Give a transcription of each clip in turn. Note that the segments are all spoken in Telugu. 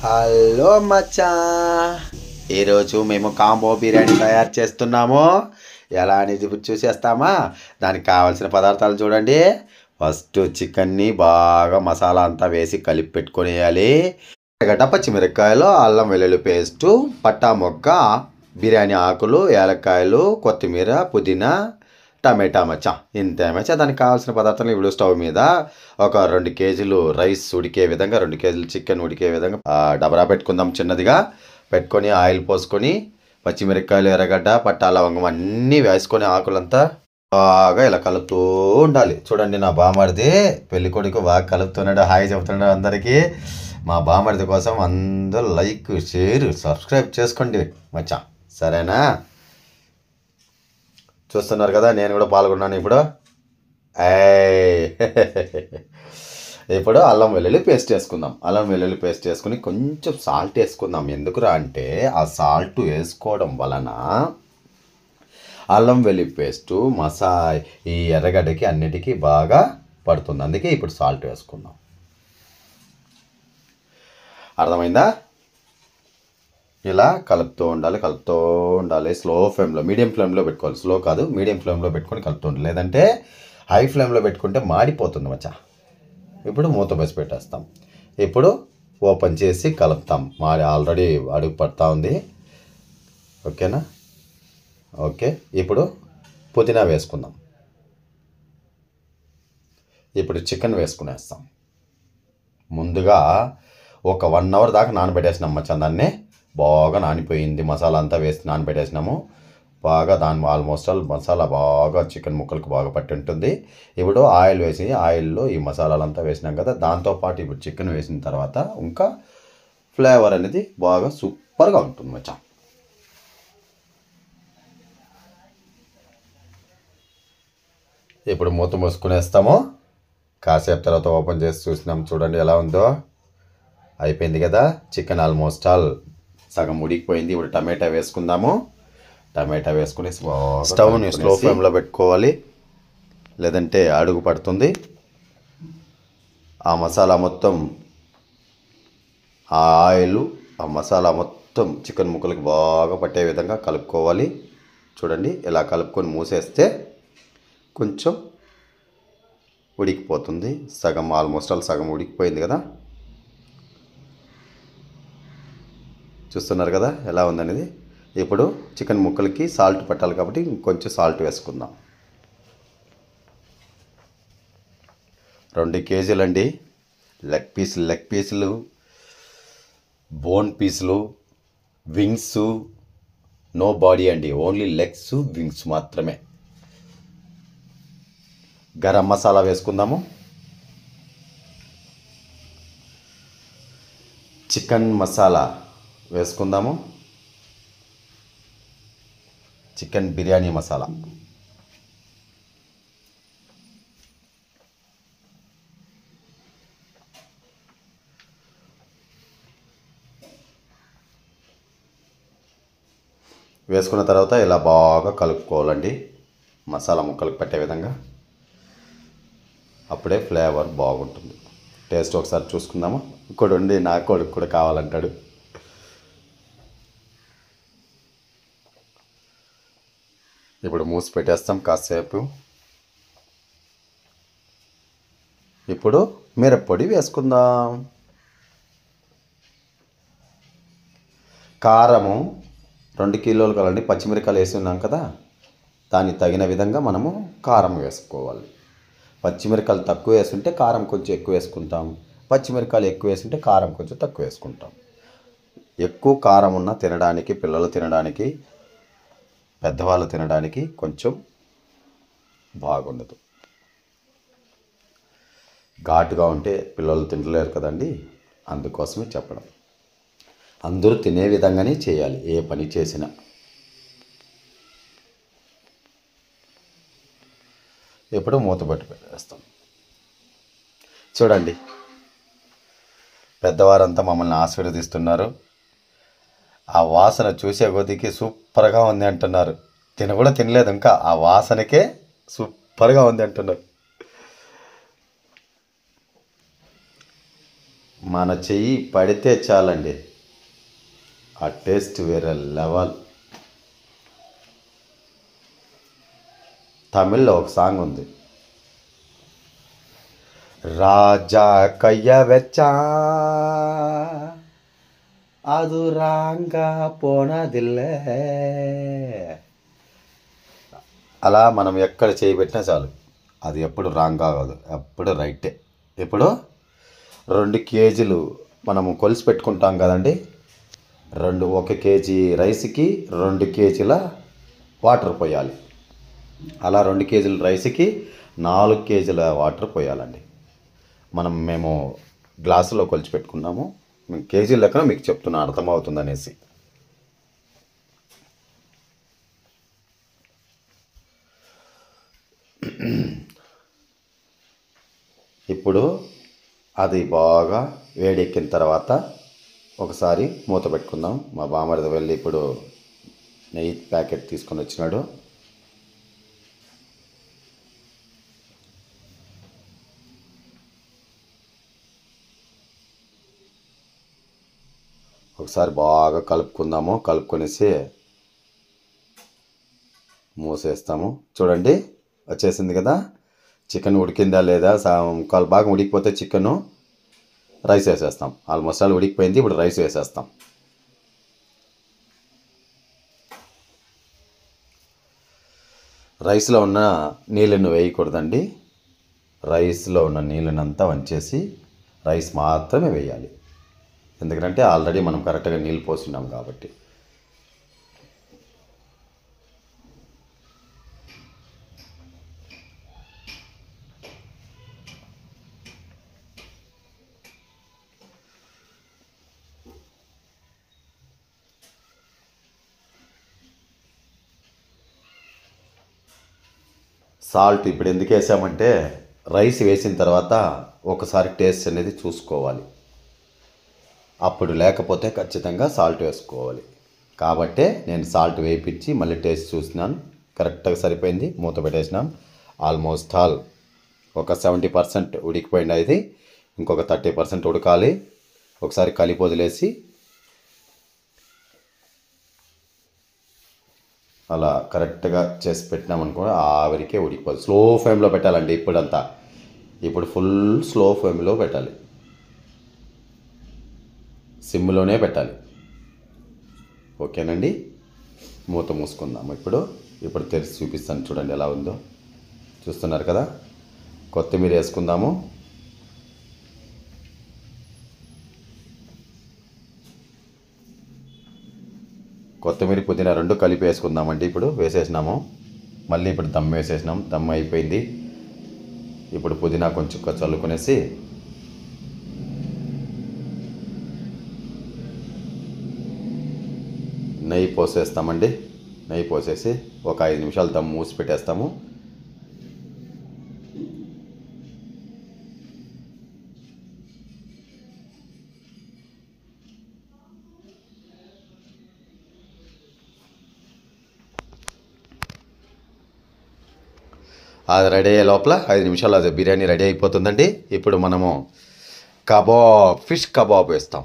హలో మచ్చా, ఈరోజు మేము కాంబో బిర్యానీ తయారు చేస్తున్నాము. ఎలా అనేది ఇప్పుడు చూసేస్తామా. దానికి కావాల్సిన పదార్థాలు చూడండి. ఫస్ట్ చికెన్ని బాగా మసాలా అంతా వేసి కలిపి పెట్టుకొనేయాలి. గడ్డ పచ్చిమిరపకాయలు, అల్లం వెల్లుల్లి పేస్టు, పట్టా మొగ్గ, బిర్యానీ ఆకులు, యాలక్కాయలు, కొత్తిమీర, పుదీనా, టమాటా మచ్చా. ఇంతే మచ్చా. దానికి కావాల్సిన పదార్థాలు ఇప్పుడు స్టవ్ మీద ఒక 2 కేజీలు రైస్ ఉడికే విధంగా, 2 కేజీలు చికెన్ ఉడికే విధంగా డబరా పెట్టుకుందాం. చిన్నదిగా పెట్టుకొని ఆయిల్ పోసుకొని పచ్చిమిరపకాయలు, ఎర్రగడ్డ, పట్టా, లవంగం అన్నీ వేసుకొని ఆకులంతా బాగా ఇలా కలుపుతూ ఉండాలి. చూడండి, నా బామర్ది పెళ్లి కొడుకు బాగా కలుపుతున్నాడు, హాయ్ చెబుతున్నాడు అందరికీ. మా బామర్ది కోసం అందరూ లైక్, షేర్, సబ్స్క్రైబ్ చేసుకోండి మచ్చా, సరేనా? చూస్తున్నారు కదా, నేను కూడా పాల్గొన్నాను ఇప్పుడు. ఇప్పుడు అల్లం వెల్లుల్లి పేస్ట్ వేసుకుందాం. అల్లం వెల్లుల్లి పేస్ట్ వేసుకుని కొంచెం సాల్ట్ వేసుకుందాం. ఎందుకురా అంటే ఆ సాల్ట్ వేసుకోవడం వలన అల్లం వెల్లుల్లి పేస్టు ఈ ఎర్రగడ్డకి అన్నిటికీ బాగా పడుతుంది. అందుకే ఇప్పుడు సాల్ట్ వేసుకుందాం. అర్థమైందా? ఇలా కలుపుతూ ఉండాలి. స్లో ఫ్లేమ్లో, మీడియం ఫ్లేమ్లో పెట్టుకోవాలి. స్లో కాదు, మీడియం ఫ్లేమ్లో పెట్టుకొని కలుపుతూ ఉండాలి. లేదంటే హై ఫ్లేమ్లో పెట్టుకుంటే మాడిపోతుంది మచ్చా. ఇప్పుడు మూత వేసి పెట్టేస్తాం. ఇప్పుడు ఓపెన్ చేసి కలుపుతాం. ఆల్రెడీ అడుగు పడుతూ ఉంది. ఓకేనా? ఓకే. ఇప్పుడు పుదీనా వేసుకుందాం. ఇప్పుడు చికెన్ వేసుకునేస్తాం. ముందుగా ఒక 1 అవర్ దాకా నానబెట్టేసినాం మచ్చా. దాన్ని బాగా నానిపోయింది. మసాలా అంతా వేసి నానబెట్టేసినాము. బాగా ఆల్మోస్ట్ ఆల్ మసాలా బాగా చికెన్ ముక్కలకు బాగా పట్టి ఉంటుంది. ఇప్పుడు ఆయిల్ వేసి, ఆయిల్లో ఈ మసాలాలంతా వేసినాం కదా, దాంతోపాటు ఇప్పుడు చికెన్ వేసిన తర్వాత ఇంకా ఫ్లేవర్ అనేది బాగా సూపర్గా ఉంటుంది మచ్చా. ఇప్పుడు మూత మూసుకునేస్తాము. కాసేపు తర్వాత ఓపెన్ చేసి చూసినాం. చూడండి ఎలా ఉందో. అయిపోయింది కదా చికెన్, ఆల్మోస్ట్ ఆల్ సగం ఉడికిపోయింది. ఇప్పుడు టమాటా వేసుకుందాము. టమాటా వేసుకుని స్టవ్ని స్లో ఫ్లేమ్లో పెట్టుకోవాలి, లేదంటే అడుగు పడుతుంది. ఆ మసాలా మొత్తం, ఆ ఆయిల్, ఆ మసాలా మొత్తం చికెన్ ముక్కలకి బాగా పట్టే విధంగా కలుపుకోవాలి. చూడండి, ఇలా కలుపుకొని మూసేస్తే కొంచెం ఉడికిపోతుంది. సగం, ఆల్మోస్ట్ ఆల్ సగం ఉడికిపోయింది కదా. చూస్తున్నారు కదా ఎలా ఉందనేది. ఇప్పుడు చికెన్ ముక్కలకి సాల్ట్ పట్టాలి కాబట్టి ఇంకొంచెం సాల్ట్ వేసుకుందాం. 2 కేజీలండి. లెగ్ పీసులు, బోన్ పీసులు, వింగ్స్, నో బాడీ అండి, ఓన్లీ లెగ్స్, వింగ్స్ మాత్రమే. గరం మసాలా వేసుకుందాము. చికెన్ మసాలా వేసుకుందాము. చికెన్ బిర్యానీ మసాలా, వేసుకున్న తర్వాత ఇలా బాగా కలుపుకోవాలండి, మసాలా ముక్కలకు పట్టే విధంగా. అప్పుడే ఫ్లేవర్ బాగుంటుంది. టేస్ట్ ఒకసారి చూసుకుందాము. ఇక్కడ ఉండి నా కొడుకు కూడా కావాలంటాడు. ఇప్పుడు మూసి పెట్టేస్తాం కాసేపు. ఇప్పుడు మిరప్పొడి వేసుకుందాం. కారము 2 కిలోలు కలండి. పచ్చిమిరపకాయలు వేసి ఉన్నాం కదా, దానికి తగిన విధంగా మనము కారం వేసుకోవాలి. పచ్చిమిరపకాయలు తక్కువ వేసుంటే కారం కొంచెం ఎక్కువ వేసుకుంటాం. పచ్చిమిరపకాయలు ఎక్కువ వేసుంటే కారం కొంచెం తక్కువ వేసుకుంటాం. ఎక్కువ కారం ఉన్న తినడానికి, పిల్లలు తినడానికి, పెద్దవాళ్ళు తినడానికి కొంచెం బాగుండదు. ఘాటుగా ఉంటే పిల్లలు తినలేరు కదండి, అందుకోసమే చెప్పడం. అందరూ తినే విధంగానే చేయాలి ఏ పని చేసినా. ఇప్పుడు మూత పెట్టి పెట్టేస్తాం. చూడండి, పెద్దవారంతా మమ్మల్ని ఆశీర్వదిస్తున్నారు. ఆ వాసన చూసే కొద్దికి సూపర్గా ఉంది అంటున్నారు. కూడా తినలేదు ఇంకా, ఆ వాసనకే సూపర్గా ఉంది అంటున్నారు. మన చెయ్యి పడితే చాలండి, ఆ టేస్ట్ వేరే లెవెల్. తమిళ్లో ఒక సాంగ్ ఉంది, రాజా కయ్య వెచ్చా అది రాంగా పోనదిల్లే. అలా మనం ఎక్కడ చేయబెట్టినా చాలు, అది ఎప్పుడు రాంగ్ కాదు, ఎప్పుడు రైటే. ఇప్పుడు 2 కేజీలు మనము కొలిసి పెట్టుకుంటాం కదండి, 1 కేజీ రైస్కి 2 కేజీల వాటర్ పోయాలి. అలా 2 కేజీల రైస్కి 4 కేజీల వాటర్ పోయాలండి. మేము గ్లాసులో కొలిచి పెట్టుకున్నాము, కేజీ లెక్కన మీకు చెప్తున్నా అర్థమవుతుందనేసి. ఇప్పుడు అది బాగా వేడెక్కిన తర్వాత ఒకసారి మూత పెట్టుకుందాం. మా బామర్ది వెళ్ళి ఇప్పుడు నెయ్యి ప్యాకెట్ తీసుకొని వచ్చినాడు. ఒకసారి బాగా కలుపుకుందాము. కలుపుకొనేసి మూసేస్తాము. చూడండి వచ్చేసింది కదా. చికెన్ ఉడికిందా లేదా, ముక్కాలు భాగం ఉడికిపోతే చికెను రైస్ వేసేస్తాం. ఆల్మోస్ట్ ఆల్ ఉడికిపోయింది. ఇప్పుడు రైస్ వేసేస్తాం. రైస్లో ఉన్న నీళ్ళను వేయకూడదండి. రైస్లో ఉన్న నీళ్ళనంతా వంచేసి రైస్ మాత్రమే వేయాలి. ఎందుకంటే ఆల్రెడీ మనం కరెక్ట్గా నీళ్ళు పోస్తున్నాం కాబట్టి. సాల్ట్ ఇప్పుడు ఎందుకు వేసామంటే, రైస్ వేసిన తర్వాత ఒకసారి టేస్ట్ అనేది చూసుకోవాలి. అప్పుడు లేకపోతే ఖచ్చితంగా సాల్ట్ వేసుకోవాలి. కాబట్టే నేను సాల్ట్ వేయించి మళ్ళీ టేస్ట్ చూసినాను. కరెక్ట్గా సరిపోయింది. మూత పెట్టేసినాం. ఆల్మోస్ట్ ఆల్ ఒక 70% ఉడికిపోయింది. ఇది ఇంకొక 30% ఉడకాలి. ఒకసారి కలిపి వదిలేసి అలా కరెక్ట్గా చేసి పెట్టినామనుకో ఆవిరికే ఉడికిపోదు. స్లో ఫ్లేమ్లో పెట్టాలండి ఇప్పుడంతా. ఇప్పుడు ఫుల్ స్లో ఫ్లేమ్లో పెట్టాలి, సిమ్లోనే పెట్టాలి. ఓకేనండి. మూత మూసుకుందాం. ఇప్పుడు తెరిచి చూపిస్తాను, చూడండి ఎలా ఉందో. చూస్తున్నారు కదా. కొత్తిమీర వేసుకుందాము. కొత్తిమీర పుదీనా 2 కలిపి వేసుకుందామండి. ఇప్పుడు వేసేసినాము. మళ్ళీ ఇప్పుడు దమ్ వేసేసినాం. దమ్ అయిపోయింది. ఇప్పుడు పుదీనా కొంచెం చల్లుకునేసి నెయ్యి పోసేస్తామండి. నెయ్యి పోసేసి ఒక 5 నిమిషాలు దమ్ మూసి పెట్టేస్తాము. అది రెడీ అయ్యే లోపల 5 నిమిషాలు అది బిర్యానీ రెడీ అయిపోతుందండి. ఇప్పుడు మనము ఫిష్ కబాబ్ వేస్తాం.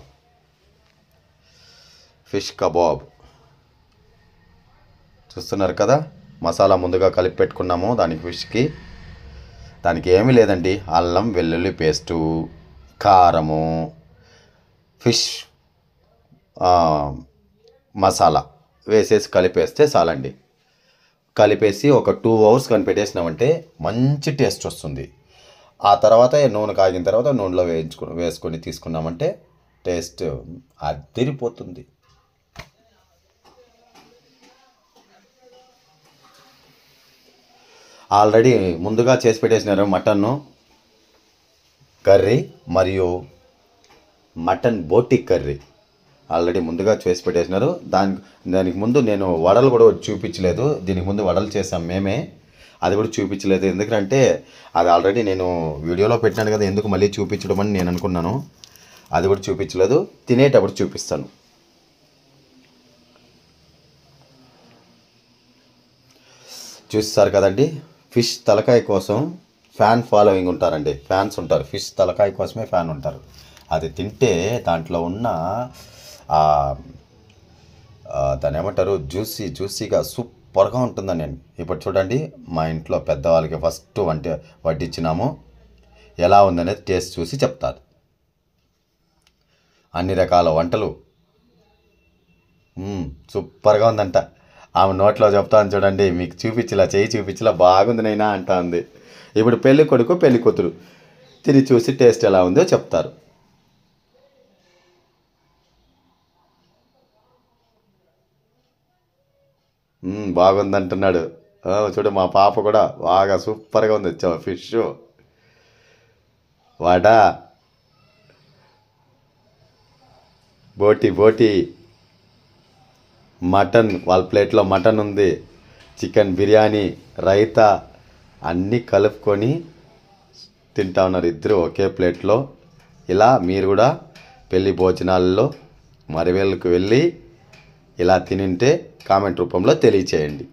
ఫిష్ కబాబ్ చూస్తున్నారు కదా. మసాలా ముందుగా కలిపి పెట్టుకున్నాము దానికి, ఫిష్కి. దానికి ఏమీ లేదండి, అల్లం వెల్లుల్లి పేస్టు, కారము, ఫిష్ మసాలా వేసేసి కలిపేస్తే చాలండి. కలిపేసి ఒక 2 అవర్స్ కానీ పెట్టేసినామంటే మంచి టేస్ట్ వస్తుంది. ఆ తర్వాత నూనె కాగిన తర్వాత నూనెలో వేసుకొని తీసుకున్నామంటే టేస్ట్ అదిరిపోతుంది. ఆల్రెడీ ముందుగా చేసి పెట్టేసినారు మటన్ కర్రీ మరియు మటన్ బోటి కర్రీ ఆల్రెడీ ముందుగా చేసి పెట్టేసినారు. దానికి ముందు నేను వడలు కూడా చూపించలేదు. దీనికి ముందు వడలు చేసాం మేమే, అది కూడా చూపించలేదు. ఎందుకంటే అది ఆల్రెడీ నేను వీడియోలో పెట్టినాను కదా, ఎందుకు మళ్ళీ చూపించడం అని నేను అనుకున్నాను. అది కూడా చూపించలేదు. తినేటప్పుడు చూపిస్తాను. చూస్తారు కదండి. ఫిష్ తలకాయ కోసం ఫ్యాన్ ఫాలోయింగ్ ఉంటారండి. ఫ్యాన్స్ ఉంటారు. ఫిష్ తలకాయ కోసమే ఫ్యాన్ ఉంటారు. అది తింటే దాంట్లో ఉన్న ఆ, దాన్ని ఏమంటారు, జ్యూసీగా సూపర్గా ఉంటుందని. నేను ఇప్పుడు చూడండి, మా ఇంట్లో పెద్దవాళ్ళకి ఫస్ట్ వడ్డించినాము. ఎలా ఉందనేది టేస్ట్ చూసి చెప్తారు. అన్ని రకాల వంటలు సూపర్గా ఉందంట. ఆమె నోట్లో చెప్తాను చూడండి, మీకు చూపించలా, చేయి చూపించలా, బాగుంది నైనా అంటా ఉంది. ఇప్పుడు పెళ్ళి కొడుకు పెళ్ళి కూతురు తిని చూసి టేస్ట్ ఎలా ఉందో చెప్తారు. బాగుందంటున్నాడు. చూడు మా పాప కూడా బాగా సూపర్గా ఉంది. ఫిష్, వడ, బోటి, మటన్, వాళ్ళ ప్లేట్లో మటన్ ఉంది, చికెన్ బిర్యానీ, రైతా అన్నీ కలుపుకొని తింటా ఉన్నారు ఇద్దరు ఒకే ప్లేట్లో. ఇలా మీరు కూడా పెళ్లి భోజనాల్లో మరివేళ్ళకు వెళ్ళి ఇలా తినింటే కామెంట్ రూపంలో తెలియచేయండి.